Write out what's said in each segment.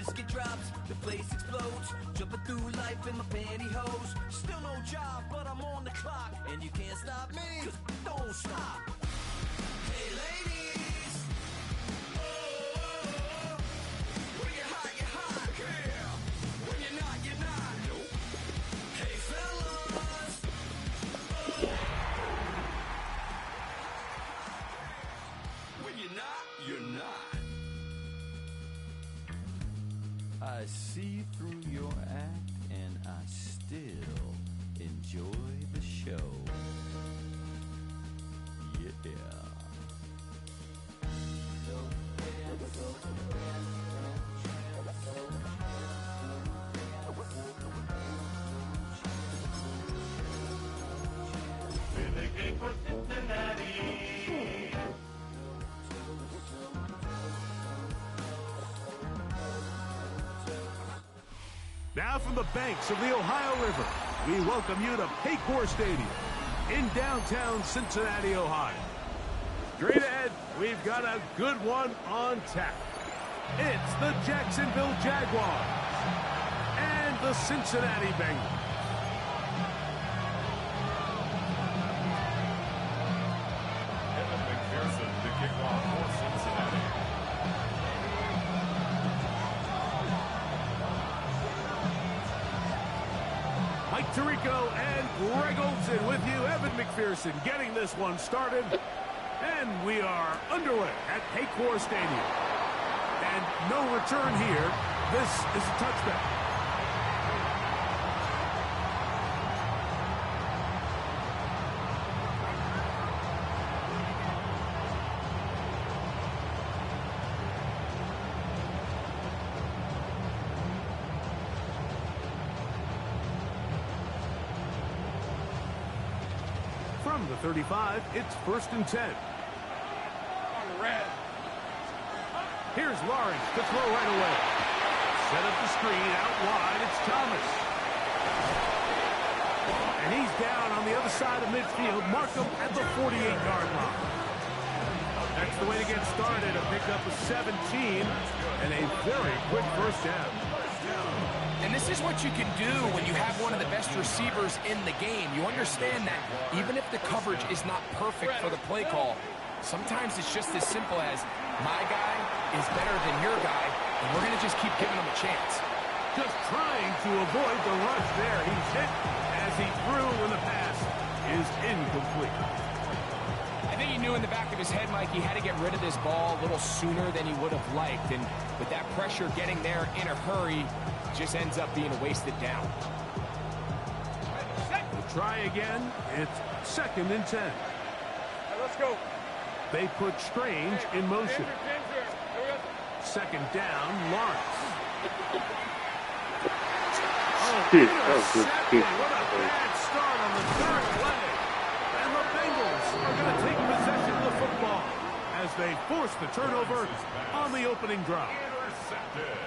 biscuit drops, the place explodes. Jumping through life in my pantyhose. Still no job, but I'm on the clock. And you can't stop me, 'cause don't stop. Hey ladies, oh, when you're hot, yeah. When you're not, you're not. Hey fellas, oh. When you're not, you're not. I see through your act, and I still enjoy the show. Yeah. Billy King for Cincinnati. Now from the banks of the Ohio River, we welcome you to Paycor Stadium in downtown Cincinnati, Ohio. Straight ahead, we've got a good one on tap. It's the Jacksonville Jaguars and the Cincinnati Bengals. Evan McPherson to kick off for Cincinnati. Mike Tirico and Greg Olson with you. Evan McPherson getting this one started. And we are underway at Paycor Stadium. And no return here. This is a touchback. From the 35, it's 1st and 10. Here's Lawrence to throw right away. Set up the screen out wide. It's Thomas. And he's down on the other side of midfield. Mark him at the 48-yard line. That's the way to get started. A pickup of 17 and a very quick first down. And this is what you can do when you have one of the best receivers in the game. You understand that even if the coverage is not perfect for the play call, sometimes it's just as simple as my guy is better than your guy, and we're going to just keep giving him a chance. Just trying to avoid the rush there. He's hit as he threw when the pass is incomplete. I think he knew in the back of his head, Mike, he had to get rid of this ball a little sooner than he would have liked. And with that pressure getting there in a hurry, just ends up being a wasted down. We'll try again. It's 2nd and 10. Right, let's go. They put Strange in motion. 2nd down, Lawrence. Oh, intercepted. What a bad start on the 3rd play. And the Bengals are going to take possession of the football as they force the turnover on the opening drive.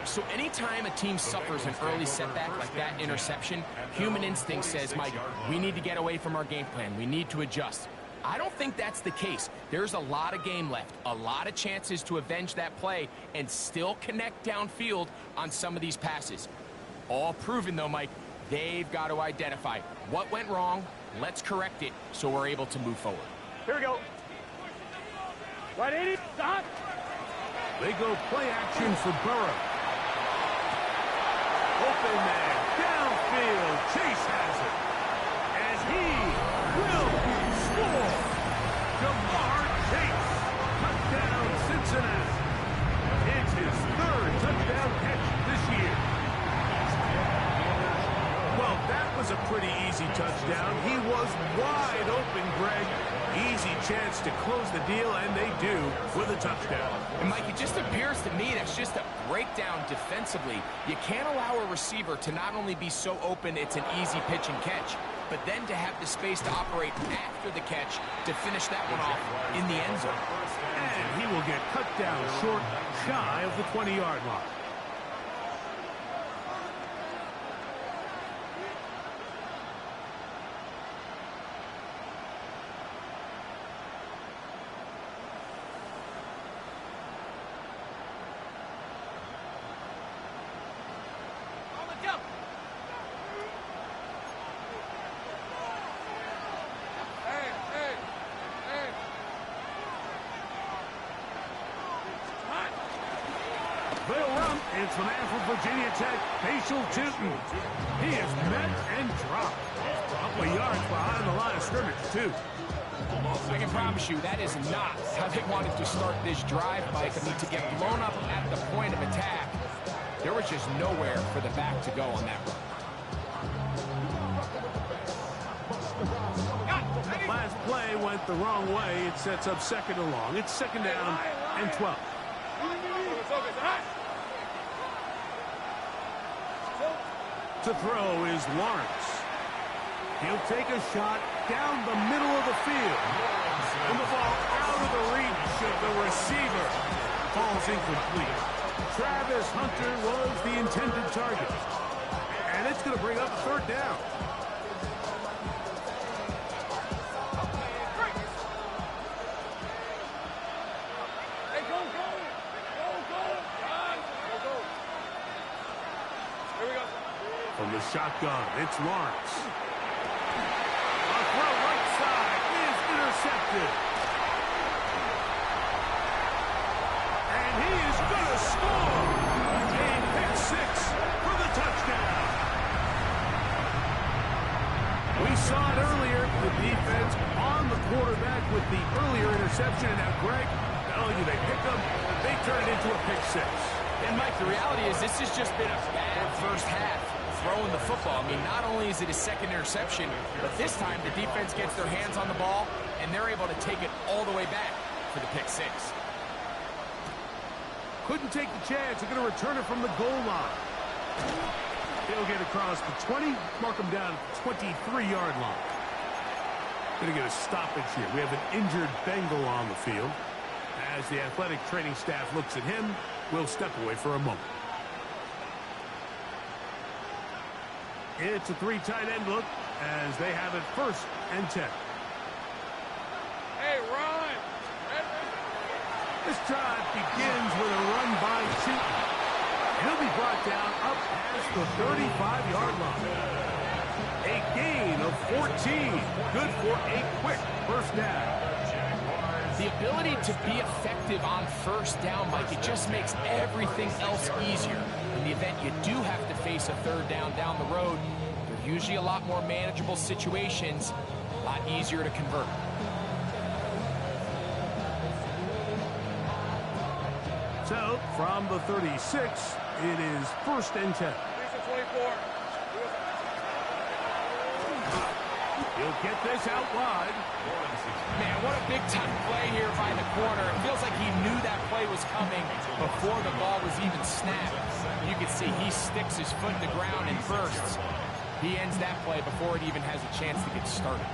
So anytime a team suffers an early setback like that interception, human instinct says, Mike, we need to get away from our game plan. We need to adjust. I don't think that's the case. There's a lot of game left, a lot of chances to avenge that play and still connect downfield on some of these passes. All proven, though, Mike, they've got to identify what went wrong, let's correct it so we're able to move forward. Here we go. Right, 80, stop. They go play action for Burrow. Open man, downfield, Chase has it. And he will score. Jamar Chase, touchdown Cincinnati. It's his 3rd touchdown catch this year. Well, that was a pretty easy touchdown. He was wide open, Greg. Easy chance to close the deal, and they do with a touchdown. And, Mike, it just appears to me that's just a breakdown defensively. You can't allow a receiver to not only be so open it's an easy pitch and catch, but then to have the space to operate after the catch to finish that one off in the end zone. And he will get cut down short, shy of the 20-yard line. He'll run. It's the man from Virginia Tech, Facial Tootin. He is met and dropped. A couple of yards behind the line of scrimmage, too. I can promise you that is not how they wanted to start this drive, Mike. I mean, to get blown up at the point of attack, there was just nowhere for the back to go on that run. Last play went the wrong way. It sets up second and long. It's second down and 12. To throw is Lawrence. He'll take a shot down the middle of the field. And the ball out of the reach of the receiver. Falls incomplete. Travis Hunter was the intended target. And it's going to bring up third down. From the shotgun, it's Lawrence. A throw right side is intercepted. And he is going to score. A pick six for the touchdown. We saw it earlier, the defense on the quarterback with the earlier interception. And now Greg, not only do they pick them, but they turn it into a pick six. And Mike, the reality is this has just been a bad first half. Throwing the football. I mean, not only is it his second interception, but this time the defense gets their hands on the ball, and they're able to take it all the way back for the pick six. Couldn't take the chance. They're going to return it from the goal line. He'll get across the 20, mark him down 23-yard line. Going to get a stoppage here. We have an injured Bengal on the field. As the athletic training staff looks at him, we'll step away for a moment. It's a three tight end look as they have it first and 10. Hey, run! This drive begins with a run by Tootin. He'll be brought down up past the 35-yard line. A gain of 14. Good for a quick first down. The ability to be effective on first down, Mike, it just makes everything else easier. In the event you do have to face a third down the road, they're usually a lot more manageable situations, a lot easier to convert. So, from the 36, it is first and 10. He'll get this out wide. Man, what a big-time play here by the corner. It feels like he knew that play was coming before the ball was even snapped. You can see he sticks his foot in the ground and bursts. He ends that play before it even has a chance to get started.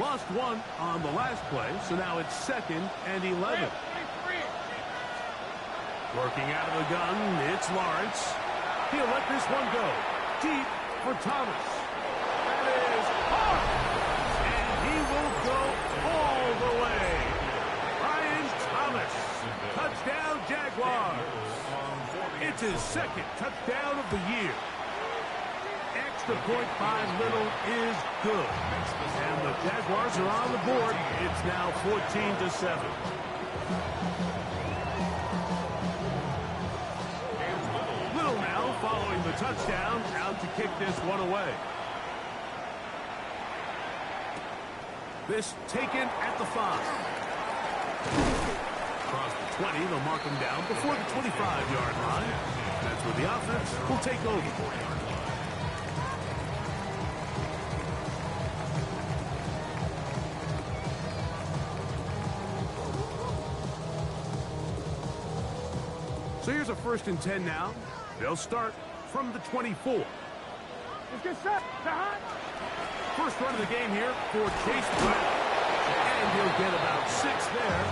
Lost one on the last play, so now it's second and 11. Working out of the gun, it's Lawrence. He'll let this one go. Deep for Thomas. That is hard. And he will go all the way. Brian Thomas. Touchdown, Jaguars. It's his second touchdown of the year. Extra point by Little is good. And the Jaguars are on the board. It's now 14-7. Following the touchdown, out to kick this one away. This taken at the 5. Across the 20, they'll mark him down before the 25-yard line. That's where the offense will take over. So here's a first and 10 now. They'll start from the 24. Let's get set. First run of the game here for Chase Brown. And he'll get about 6 there,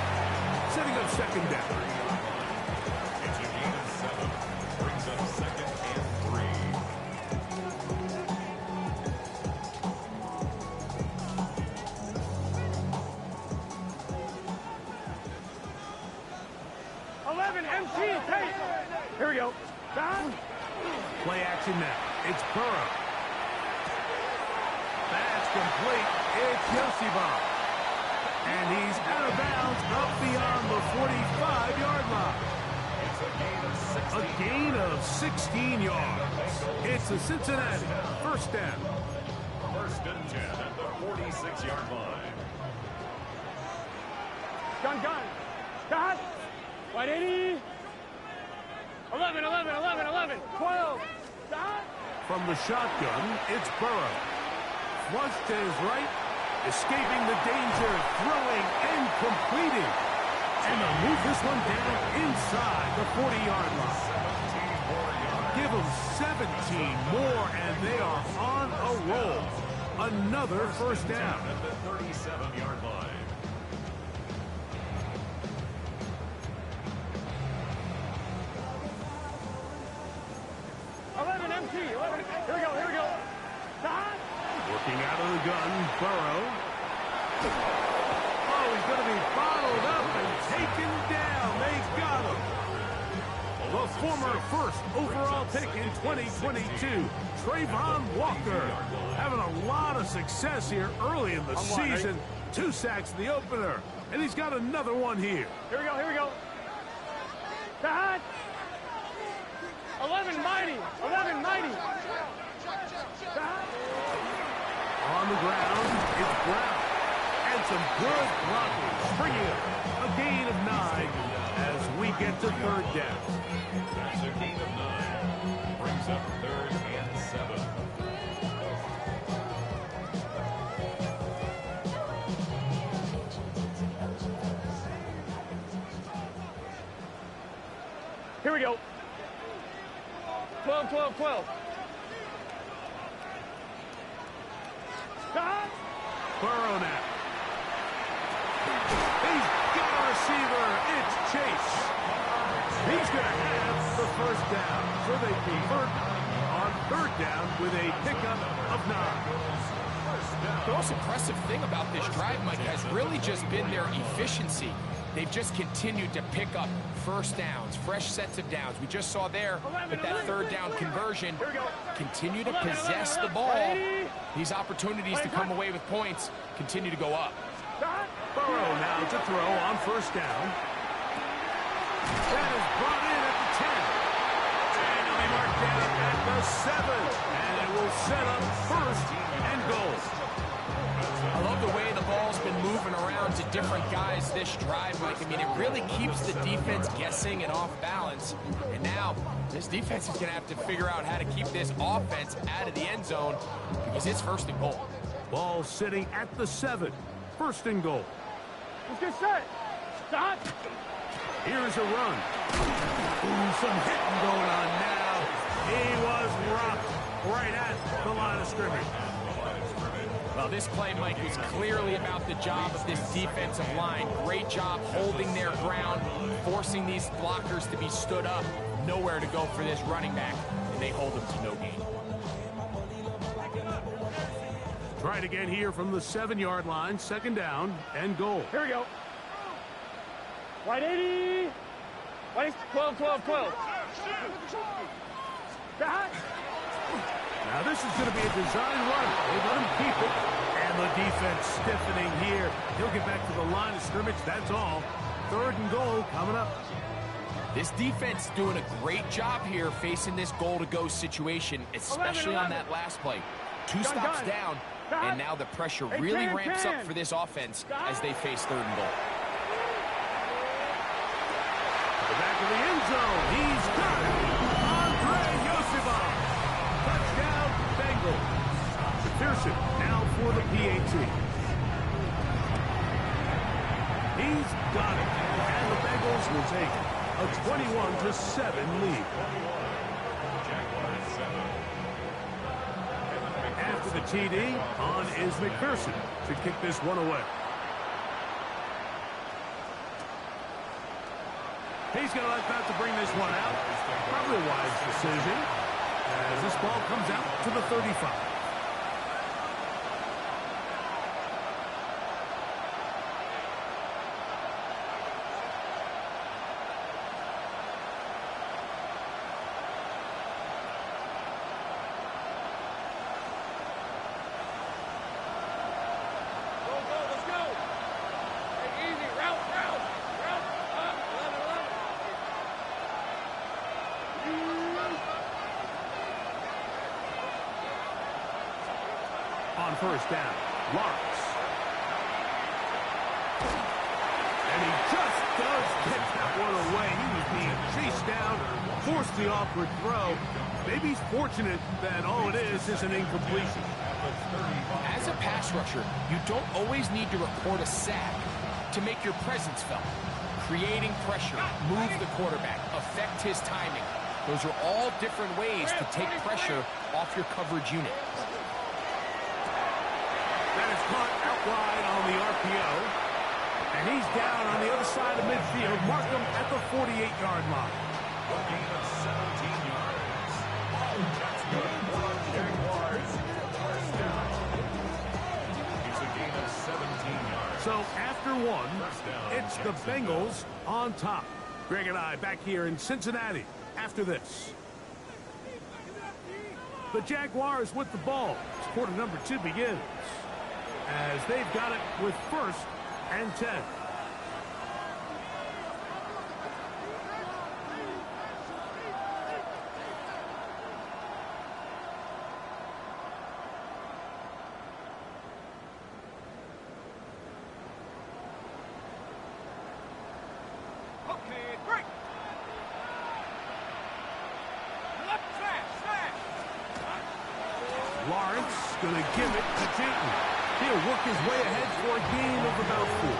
setting up second down. It's a gain of 7. Brings up second and 3. Here we go. Play action now. It's Burrow. That's complete. It's Yoshiba. And he's out of bounds up beyond the 45-yard line. A gain of 16 yards. It's a Cincinnati first down. First and 10 at the 46-yard line. Gun. Got. 180. 11. 12. Got. From the shotgun, it's Burrow. Flushed to his right, escaping the danger, throwing and completing. And they'll move this one down inside the 40-yard line. Give them 17 more, and they are on a roll. Another first down. At the 37-yard line. Here we go. Stop. Working out of the gun, Burrow. Oh, he's going to be bottled up and taken down. They got him. The former first overall pick in 2022, Trayvon Walker, having a lot of success here early in the season. 2 sacks in the opener, and he's got another one here. Here we go. Stop. 11 mighty. Stop. On the ground, it's Brown. And some good blocking, bringing up a gain of 9 as we get to third down. That's a gain of 9. Brings up 3rd and 7. Here we go. 12. Stop. Burrow now. He's got a receiver. It's Chase. He's going to have the first down. So they convert on third down with a pickup of 9. The most impressive thing about this drive, Mike, has really just been their efficiency. They've just continued to pick up first downs, fresh sets of downs. We just saw there with that third down conversion, continue to possess the ball. These opportunities to come away with points continue to go up. Burrow now to throw on first down. That is brought in at the 10. And it'll be marked down at the 7. And it will set up first and goal. I love the way the ball's been moving around to different guys this drive, Mike. I mean, it really keeps the defense guessing and off balance. And now, this defense is going to have to figure out how to keep this offense out of the end zone because it's first and goal. Ball sitting at the 7. First and goal. Let's get set. Stop. Here's a run. Ooh, some hitting going on now. He was rocked right at the line of scrimmage. Well, this play, Mike, was clearly about the job of this defensive line. Great job holding their ground, forcing these blockers to be stood up. Nowhere to go for this running back, and they hold him to no gain. Try it again here from the 7-yard line. Second down and goal. Here we go. 180. 12. Stop. Now this is going to be a design run. They let him keep it. And the defense stiffening here. He'll get back to the line of scrimmage. That's all. Third and goal coming up. This defense doing a great job here facing this goal-to-go situation, especially on that last play. 2 stops down, and now the pressure really ramps up for this offense as they face third and goal. To the back of the end zone. He's got it. Andre Yoshiba. Touchdown, Bengals. McPherson now for the PAT. He's got it. And the Bengals will take a 21-7 lead. After the TD, on is McPherson to kick this one away. He's going to like that to bring this one out. Probably a wise decision as this ball comes out to the 35. first down. Lawrence. And he just does get that one away. He was being chased down, forced the awkward throw. Maybe he's fortunate that all it is an incompletion. As a pass rusher, you don't always need to report a sack to make your presence felt. Creating pressure, move the quarterback, affect his timing. Those are all different ways to take pressure off your coverage unit. That is caught out wide on the RPO. And he's down on the other side of midfield. Mark him at the 48-yard line. A gain of 17 yards. That's good for the Jaguars. First down. It's a gain of 17 yards. So after one, it's the Bengals on top. Greg and I back here in Cincinnati after this. The Jaguars with the ball. Quarter number 2 begins. As they've got it with 1st and 10. Lawrence going to give it to Jayton. He'll work his way ahead for a gain of about 4.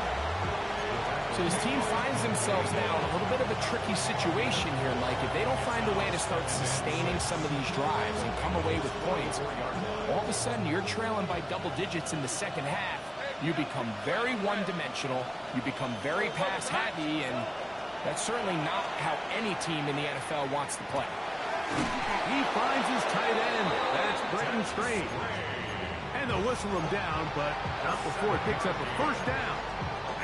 So his team finds themselves now in a little bit of a tricky situation here, Mike. If they don't find a way to start sustaining some of these drives and come away with points, all of a sudden you're trailing by double digits in the second half. You become very one-dimensional. You become very pass-happy, and that's certainly not how any team in the NFL wants to play. He finds his tight end. That's Brenton Strange. And they'll whistle him down, but not before it picks up a first down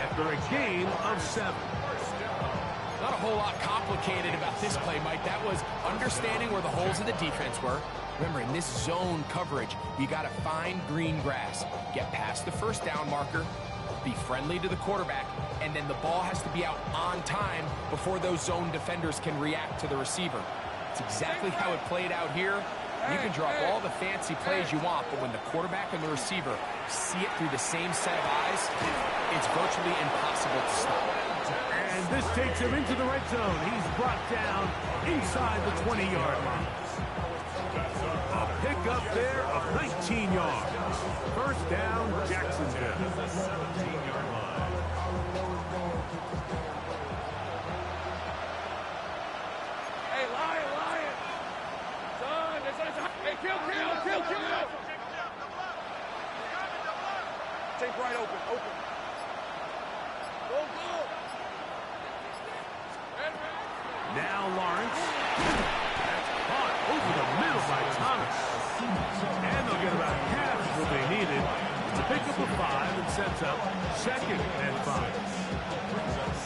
after a gain of 7. Not a whole lot complicated about this play, Mike. That was understanding where the holes of the defense were. Remember, in this zone coverage, you got to find green grass. Get past the first down marker, be friendly to the quarterback, and then the ball has to be out on time before those zone defenders can react to the receiver. It's exactly how it played out here. You can drop all the fancy plays you want, but when the quarterback and the receiver see it through the same set of eyes, it's virtually impossible to stop. And this takes him into the red zone. He's brought down inside the 20-yard line. A pickup there of 19 yards. First down, Jacksonville. 17-yard line. Hey, Lion! Son, hey, kill! Take right open. Go! Now Lawrence. That's caught over the middle by Thomas. And they'll get about half of what they needed to pick up a 5 and sets up 2nd and 5.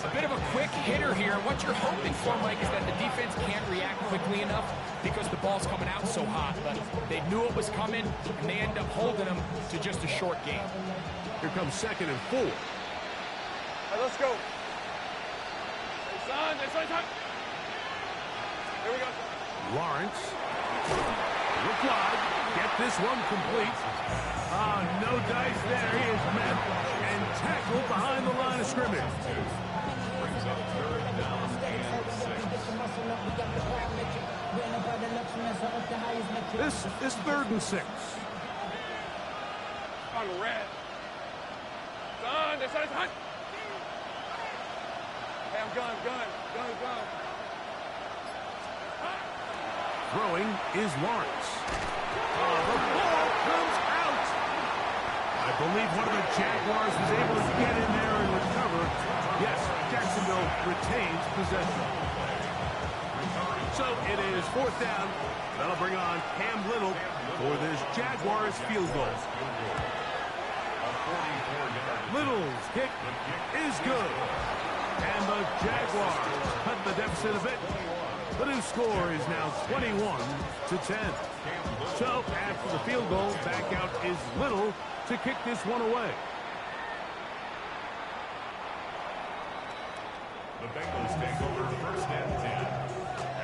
A bit of a quick hitter here. What you're hoping for, Mike, is that the defense can't react quickly enough because the ball's coming out so hot. But they knew it was coming, and they end up holding them to just a short game. Here comes 2nd and 4. Hey, let's go. Hey, son. Here we go. Lawrence. Look wide. Get this one complete. No dice there. He is met and tackled behind the line of scrimmage. Brings up 3rd down and 6. This is 3rd and 6. On red. Son, this is hot. Hey, I'm gun. Throwing is Lawrence. The ball comes out. I believe one of the Jaguars was able to get in there and recover. Yes, Jacksonville retains possession. So it is 4th down. That'll bring on Cam Little for this Jaguars field goal. Little's kick is good. And the Jaguars cut the deficit a bit. The new score is now 21-10. So after the field goal, back out is Little to kick this one away. The Bengals take over 1st and 10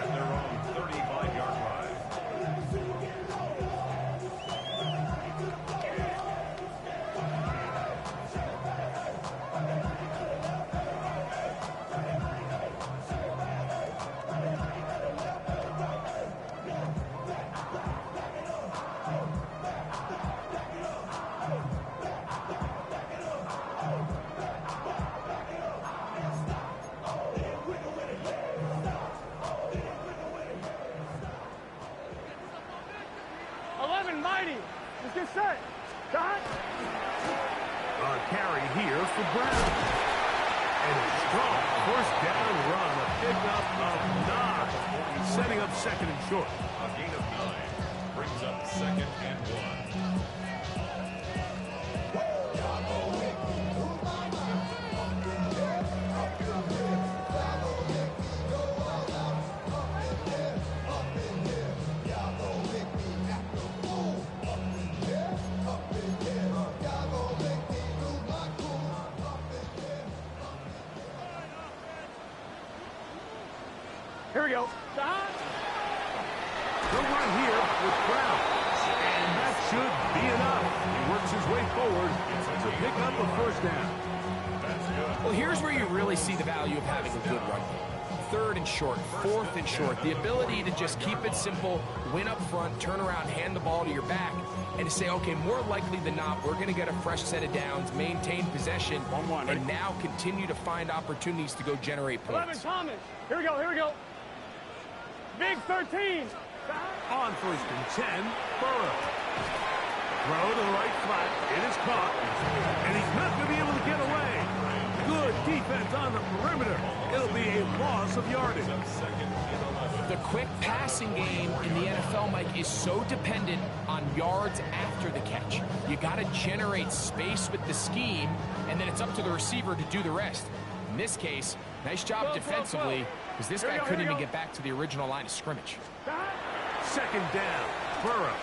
at their own 35-yard line. here for Brown. And a strong first down run, a pickup of 9, setting up second and short. A gain of 9 brings up second and 1. Here we go. The run here with Brown. And that should be enough. He works his way forward to pick up a first down. Well, here's where you really see the value of having a good run game. 3rd and short, 4th and short. The ability to just keep it simple, win up front, turn around, hand the ball to your back, and to say, okay, more likely than not, we're going to get a fresh set of downs, maintain possession, and now continue to find opportunities to go generate points. 11 Thomas. Here we go. Here we go. Big 13. On 1st and 10, Burrow. Throw to the right flat. It is caught. And he's not going to be able to get away. Good defense on the perimeter. It'll be a loss of yardage. The quick passing game in the NFL, Mike, is so dependent on yards after the catch. You got to generate space with the scheme, and then it's up to the receiver to do the rest. In this case, nice job defensively, because this guy couldn't even get back to the original line of scrimmage. 2nd down, Burrow.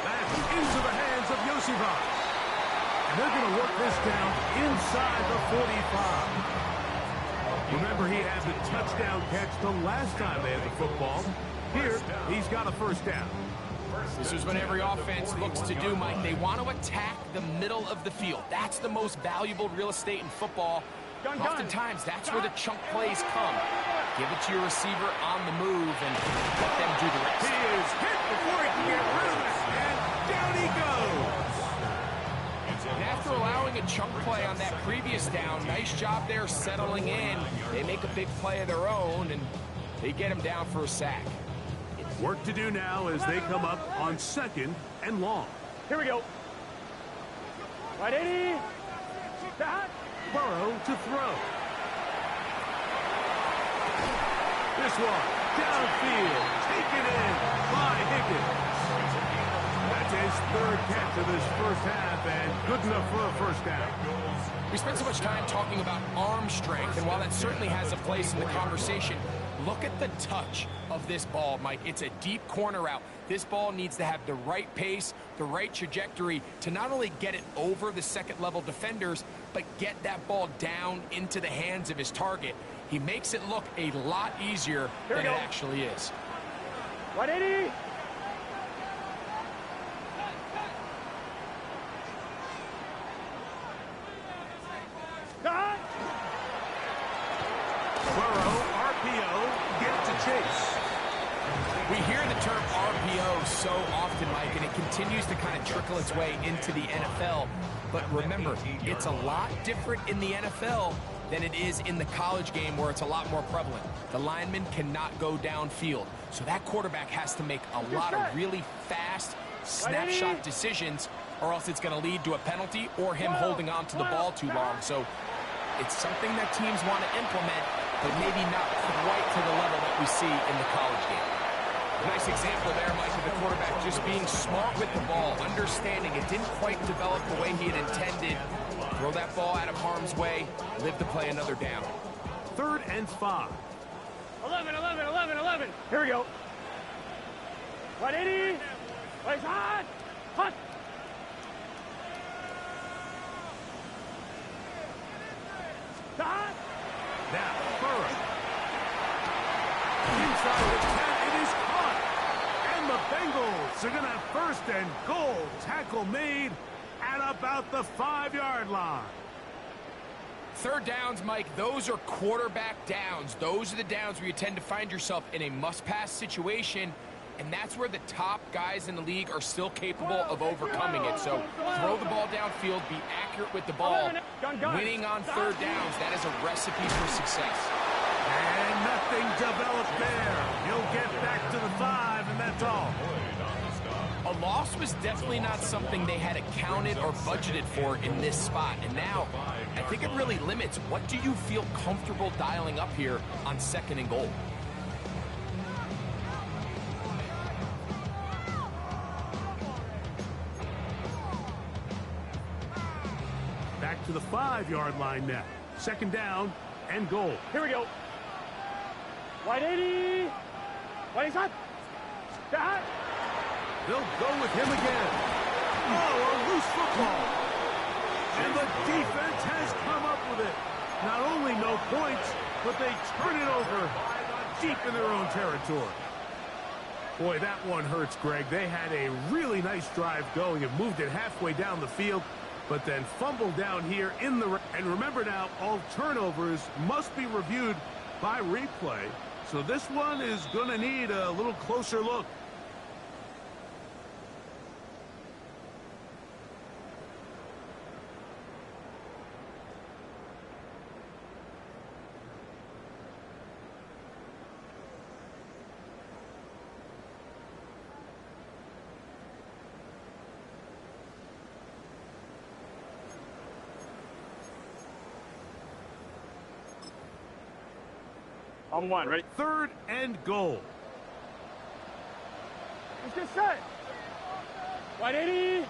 That's into the hands of Yosivas. And they're going to work this down inside the 45. Remember, he had the touchdown catch the last time they had the football. Here, he's got a first down. This is what every offense looks to do, Mike. They want to attack the middle of the field. That's the most valuable real estate in football. Oftentimes, that's where the chunk plays come. Give it to your receiver on the move and let them do the rest. He is hit before he can get rid of it, and down he goes. And after allowing a chunk play on that previous down, nice job there settling in. They make a big play of their own, and they get him down for a sack. Work to do now as they come up on 2nd and long. Here we go. Right, 80. Burrow to throw. This one, downfield, taken in by Higgins. That's his 3rd catch of this first half, and good enough for a first down. We spent so much time talking about arm strength, and while that certainly has a place in the conversation, look at the touch of this ball, Mike. It's a deep corner route. This ball needs to have the right pace, the right trajectory to not only get it over the second-level defenders, but get that ball down into the hands of his target. He makes it look a lot easier than it actually is. 180. Burrow, RPO, get to chase. We hear the term RPO so often, Mike, and it continues to kind of trickle its way into the NFL. But remember, it's a lot different in the NFL than it is in the college game where it's a lot more prevalent. The lineman cannot go downfield. So that quarterback has to make a lot of really fast snapshot decisions, or else it's going to lead to a penalty or him holding on to the ball too long. So it's something that teams want to implement, but maybe not quite to the level that we see in the college game. A nice example there, Mike, of the quarterback just being smart with the ball, understanding it didn't quite develop the way he had intended. Throw that ball out of harm's way, live to play another down. 3rd and 5. 11, 11, 11, 11. Here we go. 180. Place hot. Hot. Hot. Now, Burrow. Inside the 10, it is caught. And the Bengals are going to have 1st and goal. Tackle made at about the 5-yard line. 3rd downs, Mike, those are quarterback downs. Those are the downs where you tend to find yourself in a must-pass situation, and that's where the top guys in the league are still capable of overcoming it. So throw the ball downfield, be accurate with the ball. Winning on 3rd downs, that is a recipe for success. And nothing developed there. He'll get back to the 5, and that's all. a loss was definitely not something they had accounted or budgeted for in this spot. And now, I think it really limits what do you feel comfortable dialing up here on 2nd and goal. Back to the 5-yard line now. 2nd down and goal. Here we go. Wide 80. Wide shot. Shot. They'll go with him again. Oh, a loose football. And the defense has come up with it. Not only no points, but they turn it over deep in their own territory. Boy, that one hurts, Greg. They had a really nice drive going and moved it halfway down the field, but then fumbled down here in the... And remember now, all turnovers must be reviewed by replay. So this one is going to need a little closer look. On 1, ready? 3rd and goal. Let's get set. Wide 80.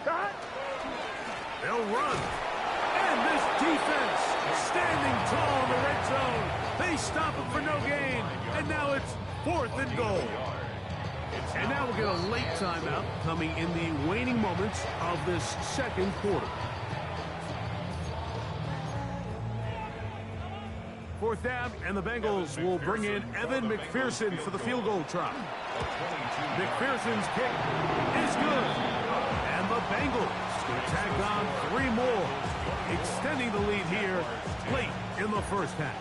Shot. They'll run. And this defense standing tall in the red zone. They stop it for no gain. And now it's 4th and goal. And now we'll get a late timeout coming in the waning moments of this 2nd quarter. 4th down, and the Bengals will bring in Evan McPherson for the field goal try. McPherson's kick is good. And the Bengals going to tack on 3 more, extending the lead here late in the 1st half.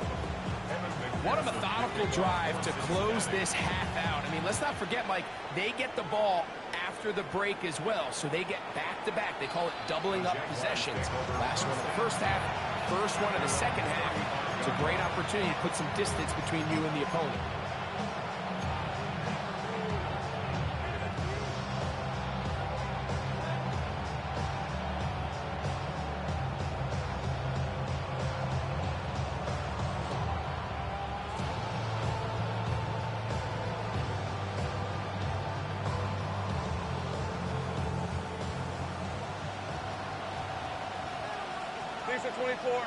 What a methodical drive to close this half out. I mean, let's not forget, Mike, they get the ball after the break as well, so they get back-to-back. They call it doubling up possessions. Last one of the 1st half, first one of the 2nd half. It's a great opportunity to put some distance between you and the opponent. Thanks for 24.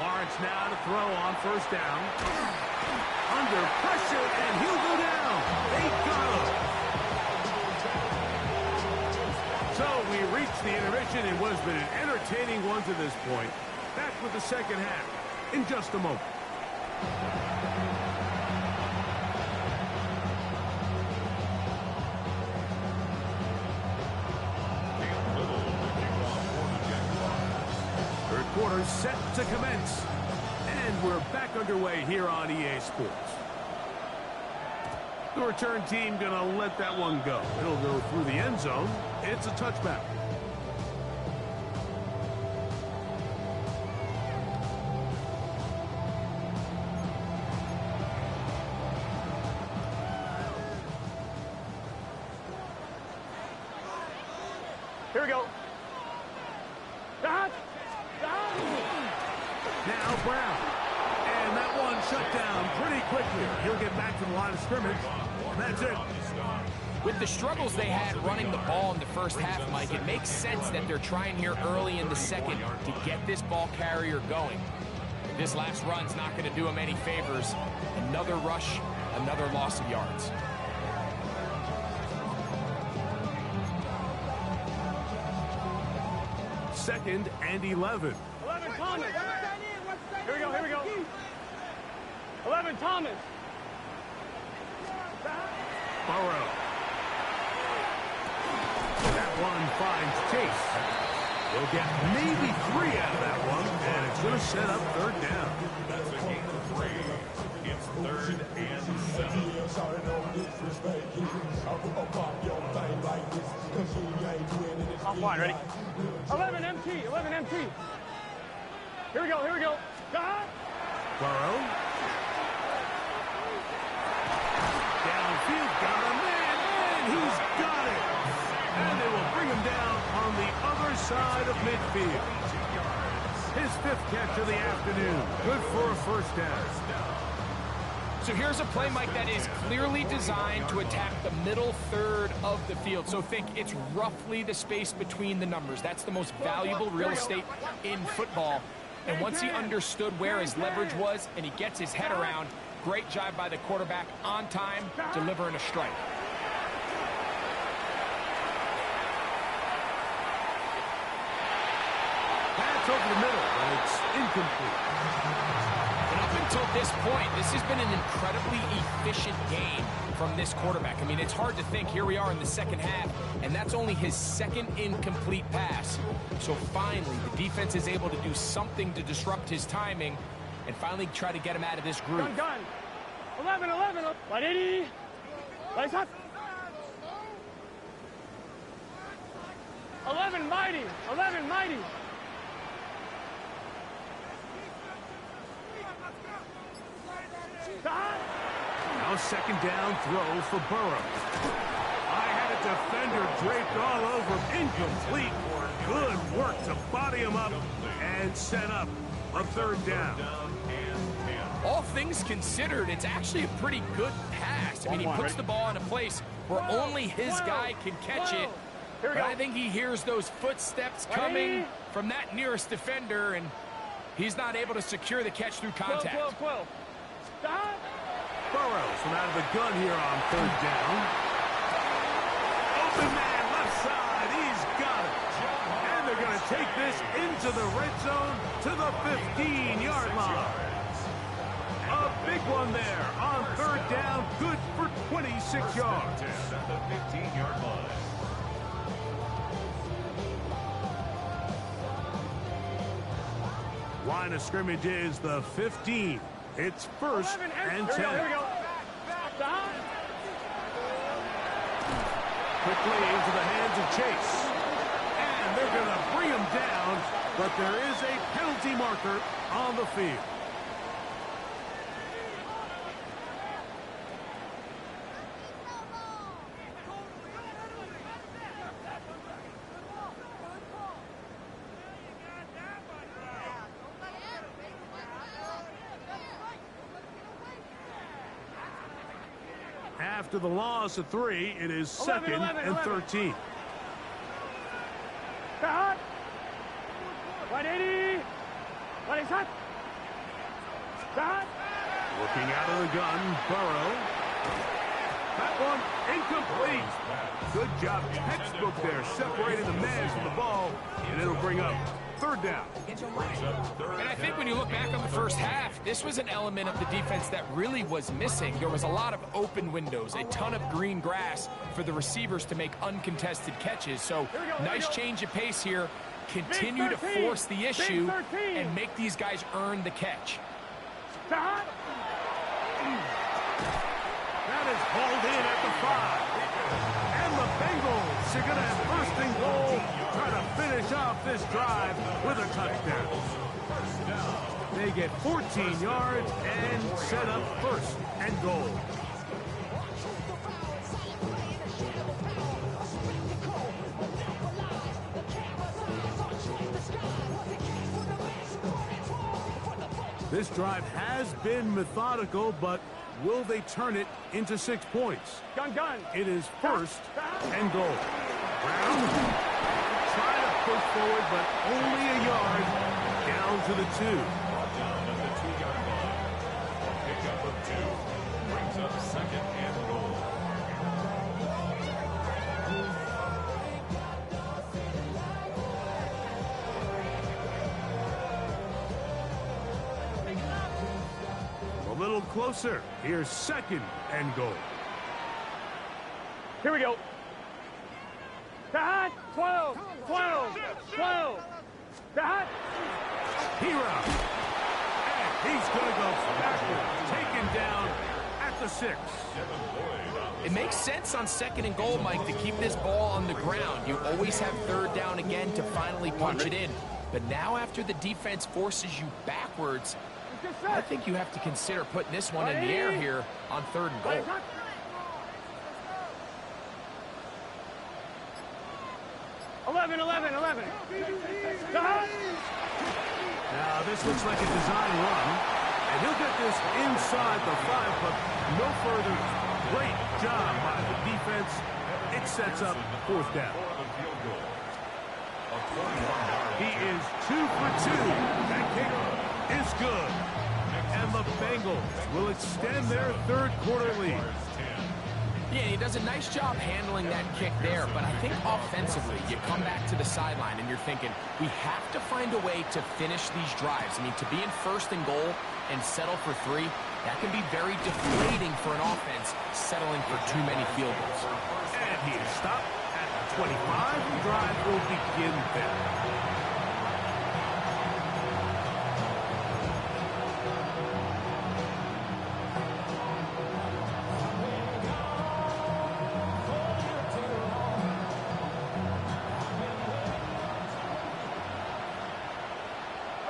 Lawrence now to throw on 1st down. Under pressure, and he'll go down. They got him. So we reached the intermission in what has been an entertaining one to this point. Back with the 2nd half in just a moment. Quarter set to commence, and we're back underway here on EA Sports. The return team gonna let that one go. It'll go through the end zone. It's a touchback. Here we go. Shot. Now Brown. And that one shut down pretty quickly. He'll get back to the line of scrimmage. And that's it. With the struggles they had running the ball in the 1st half, Mike, it makes sense that they're trying here early in the 2nd to get this ball carrier going. This last run's not going to do him any favors. Another rush, another loss of yards. Second and 11. 11, Thomas. Here we go, here we go. 11, Thomas. Burrow. That one finds Chase. We'll get maybe 3 out of that one, and it's going to set up 3rd down. That's a gain of 3. It's 3rd and 7. I'm fine, ready? 11 MT, 11 MT. Here we go, here we go. Burrow. side of midfield. His 5th catch of the afternoon. Good for a first down. So here's a play, Mike, that is clearly designed to attack the middle third of the field. So think it's roughly the space between the numbers. That's the most valuable real estate in football. And once he understood where his leverage was and he gets his head around, great job by the quarterback on time, delivering a strike. Pass over the middle, but it's incomplete. And up until this point, this has been an incredibly efficient game from this quarterback. I mean, it's hard to think. Here we are in the second half, and that's only his 2nd incomplete pass. So finally, the defense is able to do something to disrupt his timing and finally try to get him out of this groove. Gun. 11. 180. Lights up. 11 mighty. 11 mighty. Now 2nd down throw for Burrow. I had a defender draped all over him. Incomplete. Good work to body him up and set up a 3rd down. All things considered, it's actually a pretty good pass. I mean, he puts the ball in a place where only his guy can catch it. But I think he hears those footsteps coming from that nearest defender, and he's not able to secure the catch through contact. 12. Stop. Burrows from out of the gun here on 3rd down. Open man, left side. He's got it. And they're going to take this into the red zone to the 15-yard line. A big one there on 3rd down. Good for 26 yards. At the 15-yard line. Line of scrimmage is the 15. It's 1st and 10. Here we go. Stop. Quickly into the hands of Chase. And they're going to bring him down, but there is a penalty marker on the field. After the loss of 3, it is 2nd and 13. Cut. 180. Lights up. Stop. Working out of the gun, Burrow. That one incomplete. Good job, textbook there, separating the man from the ball, and it'll bring up 3rd down. And I think when you look back on the first half, this was an element of the defense that really was missing. There was a lot of open windows, a ton of green grass for the receivers to make uncontested catches. So nice change of pace here. Continue to force the issue and make these guys earn the catch. Stop. That is hauled in at the 5. And the Bengals are going to have 1st and goal, try to finish off this drive with a touchdown. They get 14 yards and set up 1st and goal. This drive has been methodical, but will they turn it into 6 points? Gun. It is 1st and goal. Brown trying to push forward, but only a yard down to the 2. Down at the 2-yard line. A pickup of 2 brings up 2nd and goal. A little closer. Here's 2nd and goal. Here we go. Cut. 12. Cut. Hero. And he's going to go backward. Taken down at the 6. It makes sense on 2nd and goal, Mike, to keep this ball on the ground. You always have 3rd down again to finally punch it in. But now after the defense forces you backwards, I think you have to consider putting this one in the air here on 3rd and goal. Cut. 11, 11, 11. Stop. Now, this looks like a design run, and he'll get this inside the 5, but no further. Great job by the defense. It sets up fourth down. He is 2 for 2. That kick is good. And the Bengals will extend their third quarter lead. Yeah, he does a nice job handling that kick there, but I think offensively, you come back to the sideline and you're thinking, we have to find a way to finish these drives. I mean, to be in first and goal and settle for 3, that can be very deflating for an offense settling for too many field goals. And he is stopped at the 25. The drive will begin there.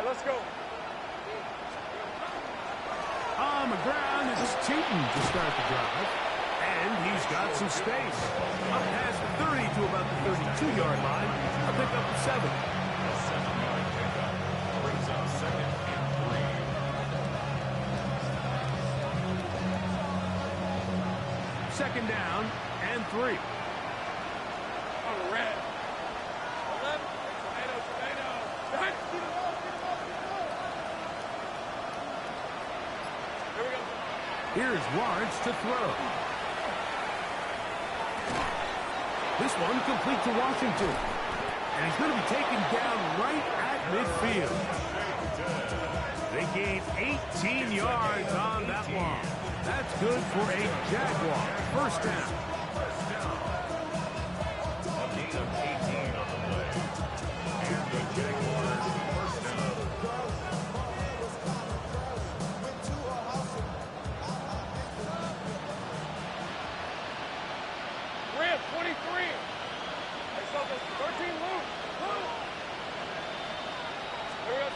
Let's go. On the ground is Cheaton to start the drive. And he's got some space. Up past the 30 to about the 32-yard line. A pick up to 7. A 7-yard pickup brings up 2nd and 3. 2nd down and 3. Oh, red. 11. Tomato. Here we go. Here's Lawrence to throw. This one complete to Washington. And he's going to be taken down right at midfield. They gained 18 yards on that one. That's good for a Jaguar. First down. A gain of 18 on the play. And the Jaguars first down. Red, 23. I saw the 13 loose. Here we go.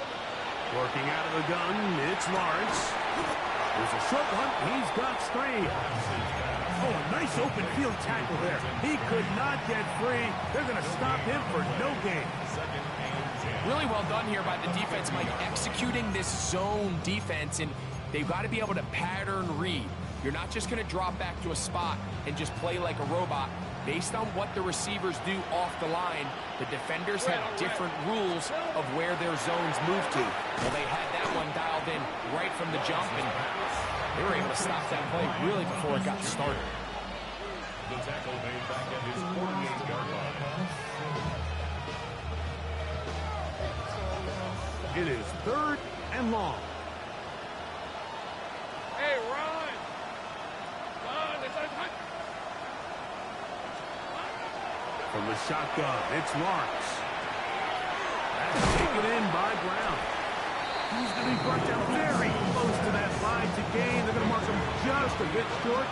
Working out of the gun, it's Lawrence. There's a short one. He's got straight. Oh, a nice open field tackle there. He could not get free. They're going to stop him for no gain. Really well done here by the defense, Mike, executing this zone defense, and they've got to be able to pattern read. You're not just going to drop back to a spot and just play like a robot. Based on what the receivers do off the line, the defenders have different rules of where their zones move to. Well, they had that one dialed in right from the jump, and they were able to stop that play really before it got started. The tackle made back at his 48-yard line. It is 3rd and long. Hey, run. Run. It's a touch. From the shotgun, it's Lawrence. That's taken in by Brown. He's going to be brought down very close to that line to gain. They're going to mark him just a bit short.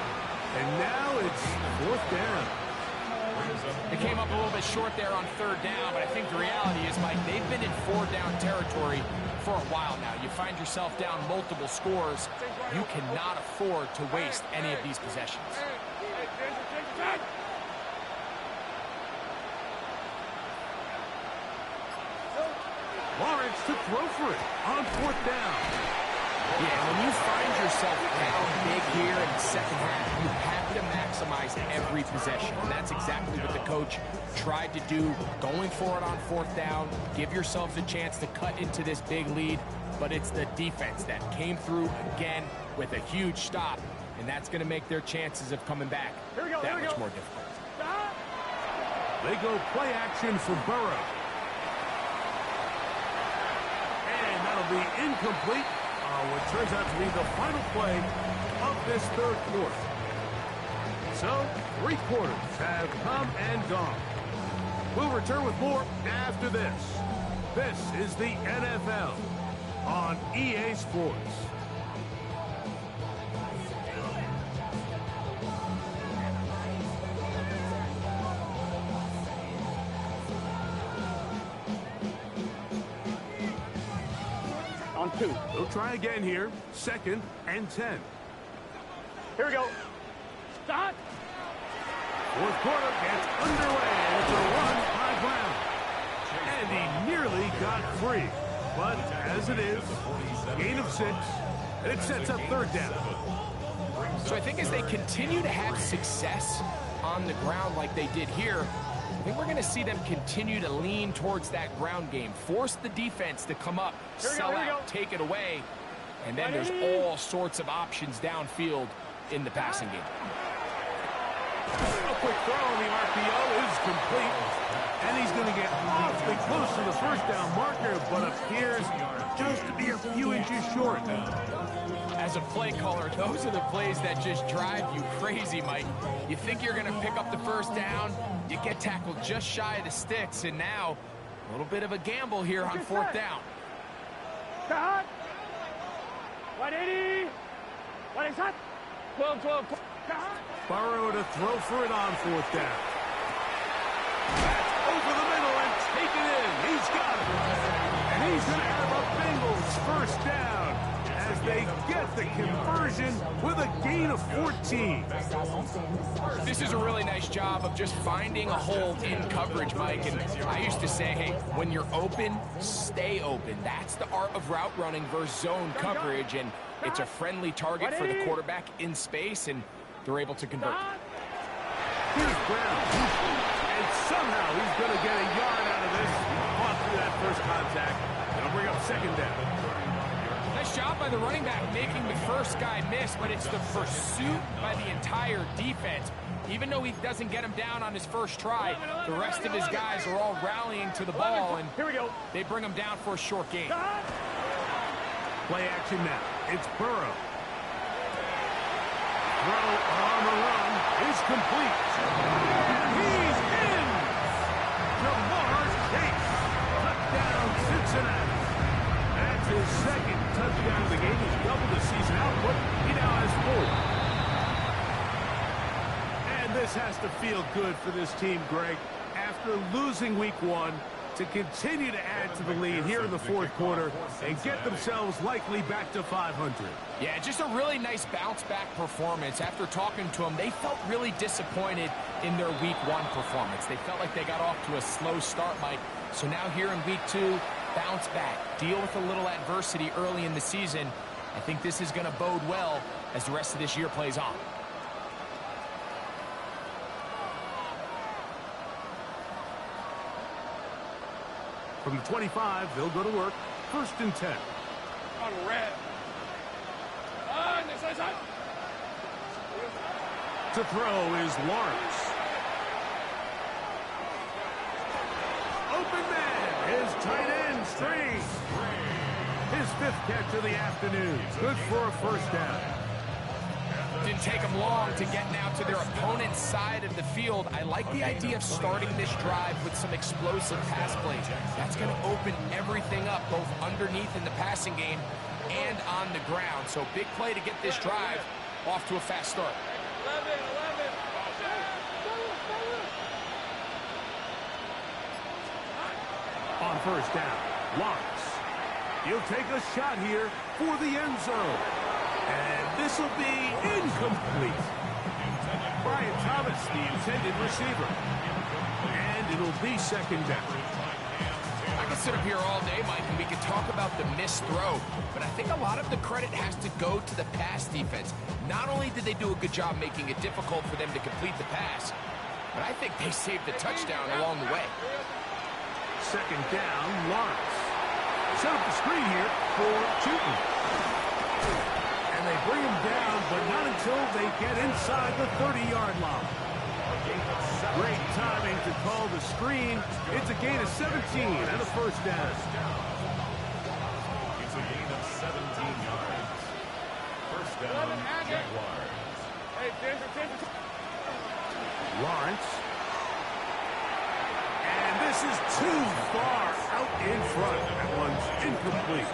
And now it's 4th down. They came up a little bit short there on 3rd down, but I think the reality is, Mike, they've been in 4th-down territory for a while now. You find yourself down multiple scores. You cannot afford to waste any of these possessions. Lawrence to throw for it on 4th down. Yeah, when you find yourself down big here in the second half, you have to maximize every possession. And that's exactly what the coach tried to do, going for it on 4th down. Give yourselves a chance to cut into this big lead. But it's the defense that came through again with a huge stop. And that's going to make their chances of coming back that much more difficult. They go play action for Burrow. And that'll be incomplete. What turns out to be the final play of this 3rd quarter. So, 3 quarters have come and gone. We'll return with more after this. This is the NFL on EA Sports. On 2. They'll try again here. 2nd and 10. Here we go. Stop. 4th quarter gets underway, and it's a run by Brown. free. But as it is, gain of 6, and it sets up third down. So I think as they continue to have success on the ground like they did here, I think we're going to see them continue to lean towards that ground game, force the defense to come up, sell out, take it away, and then there's all sorts of options downfield in the passing game. A quick throw on the RPO is complete, and he's going to get awfully close to the first down marker, but appears just to be a few inches short. As a play caller, those are the plays that just drive you crazy, Mike. You think you're going to pick up the first down, you get tackled just shy of the sticks, and now a little bit of a gamble here on fourth down. Cut. 180. 180. 12. Burrow to throw for it on fourth down. That's over the middle and taken in. He's got it. And he's going to have a Bengals first down as they get the conversion with a gain of 14. This is a really nice job of just finding a hole in coverage, Mike. And I used to say, hey, when you're open, stay open. That's the art of route running versus zone coverage. And it's a friendly target for the quarterback in space, and they're able to convert. Here's Brown. And somehow he's going to get a yard out of this. Off through that first contact. It'll bring up second down. Nice job by the running back making the first guy miss, but it's the pursuit by the entire defense. Even though he doesn't get him down on his first try, the rest of his guys are all rallying to the ball, and they bring him down for a short gain. Play action now. It's Burrow. Throw on the run is complete. He's in! Jamar's Chase. Touchdown, Cincinnati. That's his second touchdown of the game. He's doubled the season output. He now has 4. And this has to feel good for this team, Greg. After losing week 1, to continue to add to the lead here in the fourth quarter and get themselves likely back to 500. Yeah, just a really nice bounce-back performance. After talking to them, they felt really disappointed in their week 1 performance. They felt like they got off to a slow start, Mike. So now here in week 2, bounce back, deal with a little adversity early in the season. I think this is going to bode well as the rest of this year plays on. From the 25, they'll go to work. First and 10. On red. On this side. To throw is Lawrence. Open man. His tight end straight. His 5th catch of the afternoon. Good for a first down. Didn't take them long to get now to their opponent's side of the field. I like the idea of starting this drive with some explosive pass plays. That's going to open everything up, both underneath in the passing game and on the ground. So big play to get this drive off to a fast start. 11. On first down, Lawrence. He'll take a shot here for the end zone. And this will be incomplete. Brian Thomas, the intended receiver. And it'll be second down. I can sit up here all day, Mike, and we can talk about the missed throw, but I think a lot of the credit has to go to the pass defense. Not only did they do a good job making it difficult for them to complete the pass, but I think they saved the touchdown along the way. Second down, Lawrence. Set up the screen here for Chutin. And they bring him down, but not until they get inside the 30-yard line. Great timing to call the screen. It's a gain of 17 and a first down. It's a gain of 17 yards. First down, Jaguars. Lawrence. And this is too far out in front. That one's incomplete.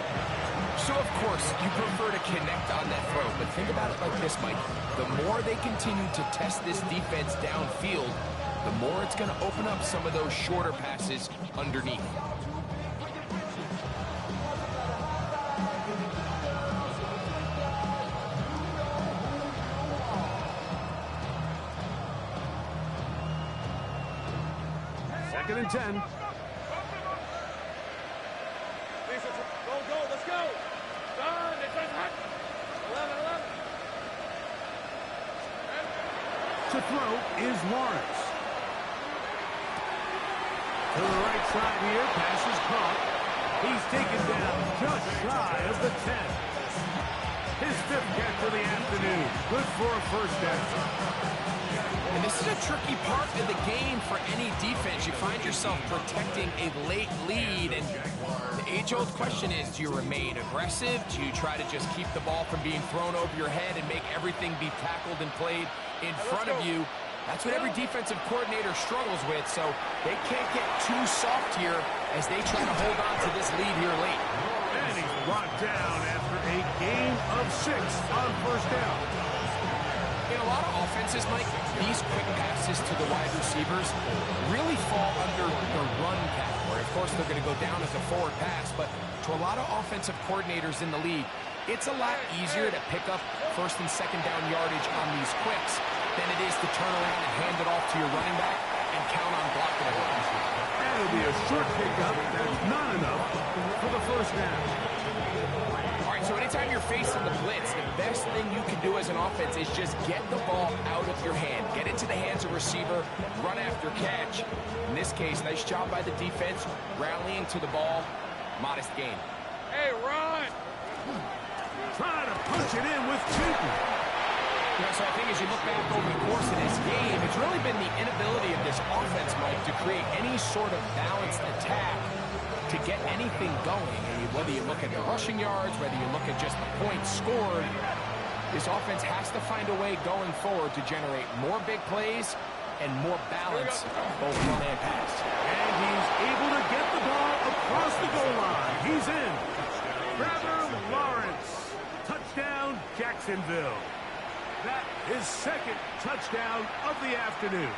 So, of course, you prefer to connect on that throw, but think about it like this, Mike. The more they continue to test this defense downfield, the more it's going to open up some of those shorter passes underneath. Second and 10. Go, go, let's go. Done. It's hot. 11. To throw is Lawrence. To the right side here, pass is caught. He's taken down just shy of the 10. His 5th catch of the afternoon. Good for a first down. And this is a tricky part of the game for any defense. You find yourself protecting a late lead, and the age-old question is, do you remain aggressive? Do you try to just keep the ball from being thrown over your head and make everything be tackled and played in front of you? That's what every defensive coordinator struggles with, so they can't get too soft here as they try to hold on to this lead here late. And he's brought down after a gain of 6 on first down. In a lot of offenses, Mike, these quick passes to the wide receivers really fall under the run category. Of course, they're going to go down as a forward pass, but to a lot of offensive coordinators in the league, it's a lot easier to pick up first and second down yardage on these quicks than it is to turn around and hand it off to your running back and count on blocking it. That'll be a short pickup. That's not enough for the first down. All right, so anytime you're facing the blitz, the best thing you can do as an offense is just get the ball out of your hand. Get it to the hands of receiver, run after catch. In this case, nice job by the defense, rallying to the ball, modest gain. Hey, run! Trying to punch it in with Newton. You know, so I think as you look back over the course of this game, it's really been the inability of this offense, Mike, to create any sort of balanced attack to get anything going. I mean, whether you look at the rushing yards, whether you look at just the points scored, this offense has to find a way going forward to generate more big plays and more balance, both run and pass. And he's able to get the ball across the goal line. He's in. Trevor Lawrence. Touchdown, Jacksonville. That is 2nd touchdown of the afternoon.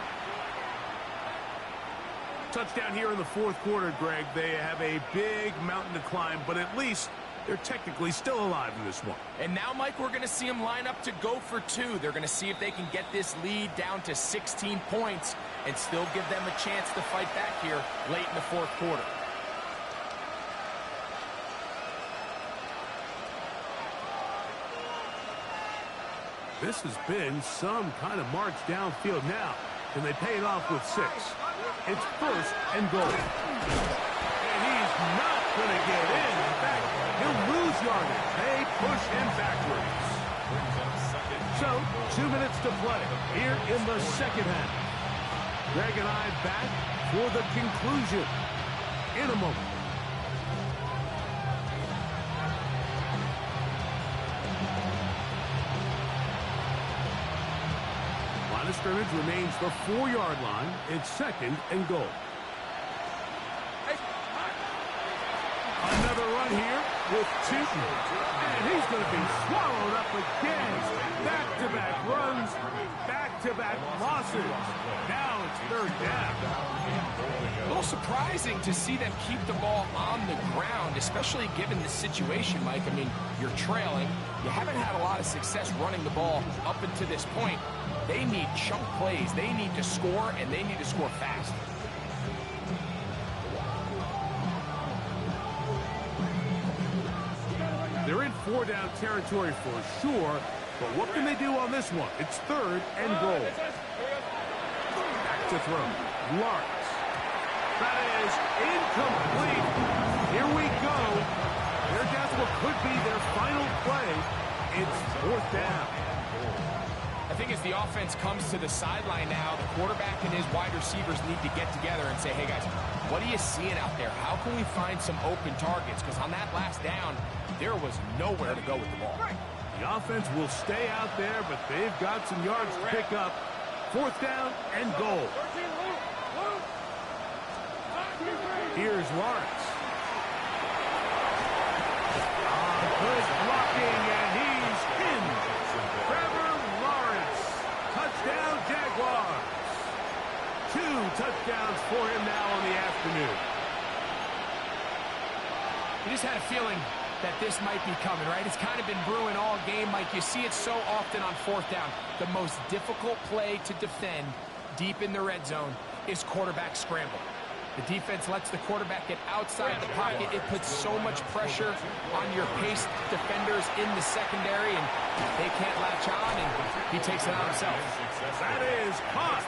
Touchdown here in the 4th quarter, Greg. They have a big mountain to climb, but at least they're technically still alive in this one. And now, Mike, we're going to see them line up to go for 2. They're going to see if they can get this lead down to 16 points and still give them a chance to fight back here late in the 4th quarter. This has been some kind of march downfield now. Can they pay it off with 6? It's 1st and goal. And he's not going to get in. In fact, he'll lose yardage. They push him backwards. So, 2 minutes to play here in the 2nd half. Greg and I back for the conclusion in a moment. Line of scrimmage remains the 4-yard line. It's 2nd and goal. Another run here with Newton. And he's going to be swallowed up again. Back-to-back runs, back-to-back losses. Now it's 3rd down. A little surprising to see them keep the ball on the ground, especially given the situation, Mike. I mean, you're trailing. You haven't had a lot of success running the ball up until this point. They need chunk plays. They need to score, and they need to score fast. They're in 4-down territory for sure, but what can they do on this one? It's 3rd and goal. Back to throw. Lawrence. That is incomplete. Here we go. They're down to what could be their final play. It's 4th down. I think as the offense comes to the sideline now, the quarterback and his wide receivers need to get together and say, hey, guys, what are you seeing out there? How can we find some open targets? Because on that last down, there was nowhere to go with the ball. The offense will stay out there, but they've got some yards to pick up. 4th down and goal. Here's Lawrence. Good blocking, and he's in. Trevor Lawrence. Touchdown, Jaguars. 2 touchdowns for him now on the afternoon. You just had a feeling that this might be coming, right? It's kind of been brewing all game, Mike. You see it so often on 4th down. The most difficult play to defend deep in the red zone is quarterback scramble. The defense lets the quarterback get outside the pocket. It puts so much pressure on your paced defenders in the secondary, and they can't latch on, and he takes it on himself. That is caught,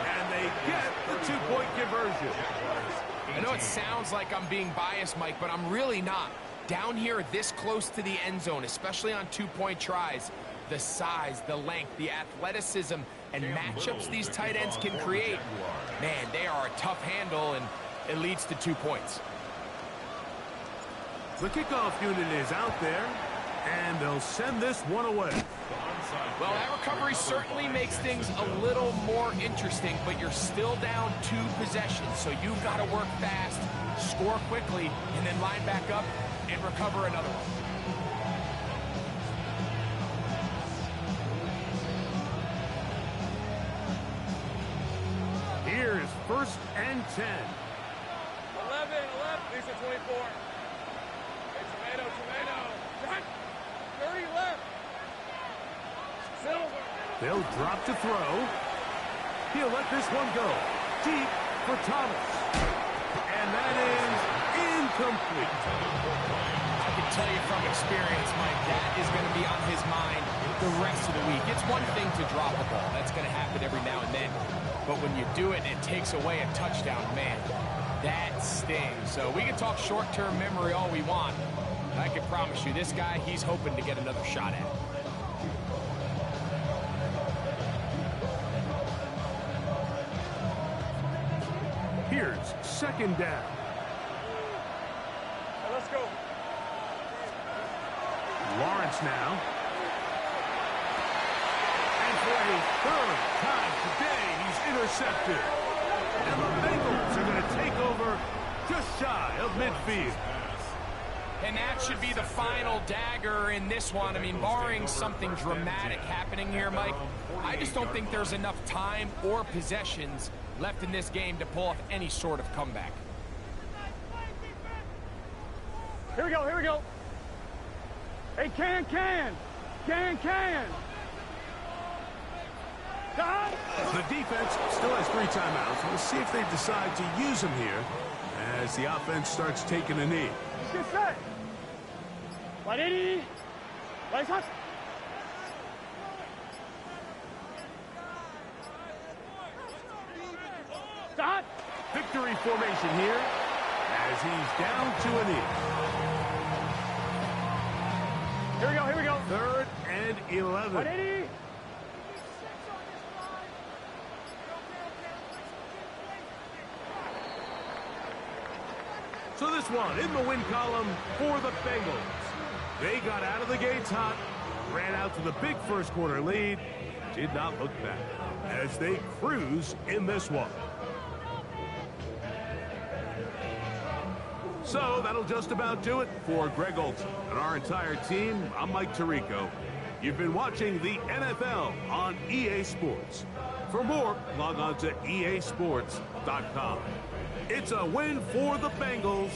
and they get the two-point conversion. I know it sounds like I'm being biased, Mike, but I'm really not. Down here this close to the end zone, especially on two-point tries, the size, the length, the athleticism, and matchups these tight ends can create, man, they are a tough handle, and it leads to 2 points. The kickoff unit is out there, and they'll send this one away. Well, that recovery certainly makes things a little more interesting, but you're still down 2 possessions, so you've got to work fast, score quickly, and then line back up and recover another one. Here's 1st and 10. 11, Lisa 24. Hey, tomato. Right. 30 left. Silver. They'll drop to throw. He'll let this one go. Deep for Thomas. And that is incomplete. I can tell you from experience, Mike, that is going to be on his mind the rest of the week. It's one thing to drop a ball. That's going to happen every now and then. But when you do it and it takes away a touchdown, man, that stings. So we can talk short-term memory all we want. I can promise you, this guy, he's hoping to get another shot at it. Here's 2nd down. Let's go. Lawrence now. And for a 3rd time today, he's intercepted. And the Bengals are going to take over just shy of midfield. And that should be the final dagger in this one. I mean, barring something dramatic happening here, Mike, I just don't think there's enough time or possessions left in this game to pull off any sort of comeback. Here we go. Hey, can. Done. The defense still has 3 timeouts. We'll see if they decide to use them here as the offense starts taking a knee. Get set. 180. Right touch. Done. Victory formation here as he's down to a knee. Here we go. 3rd and 11. 180. So this one in the win column for the Bengals. They got out of the gates hot, ran out to the big first quarter lead, did not look back as they cruise in this one. So that'll just about do it for Greg Olson and our entire team. I'm Mike Tirico. You've been watching the NFL on EA Sports. For more, log on to easports.com. It's a win for the Bengals.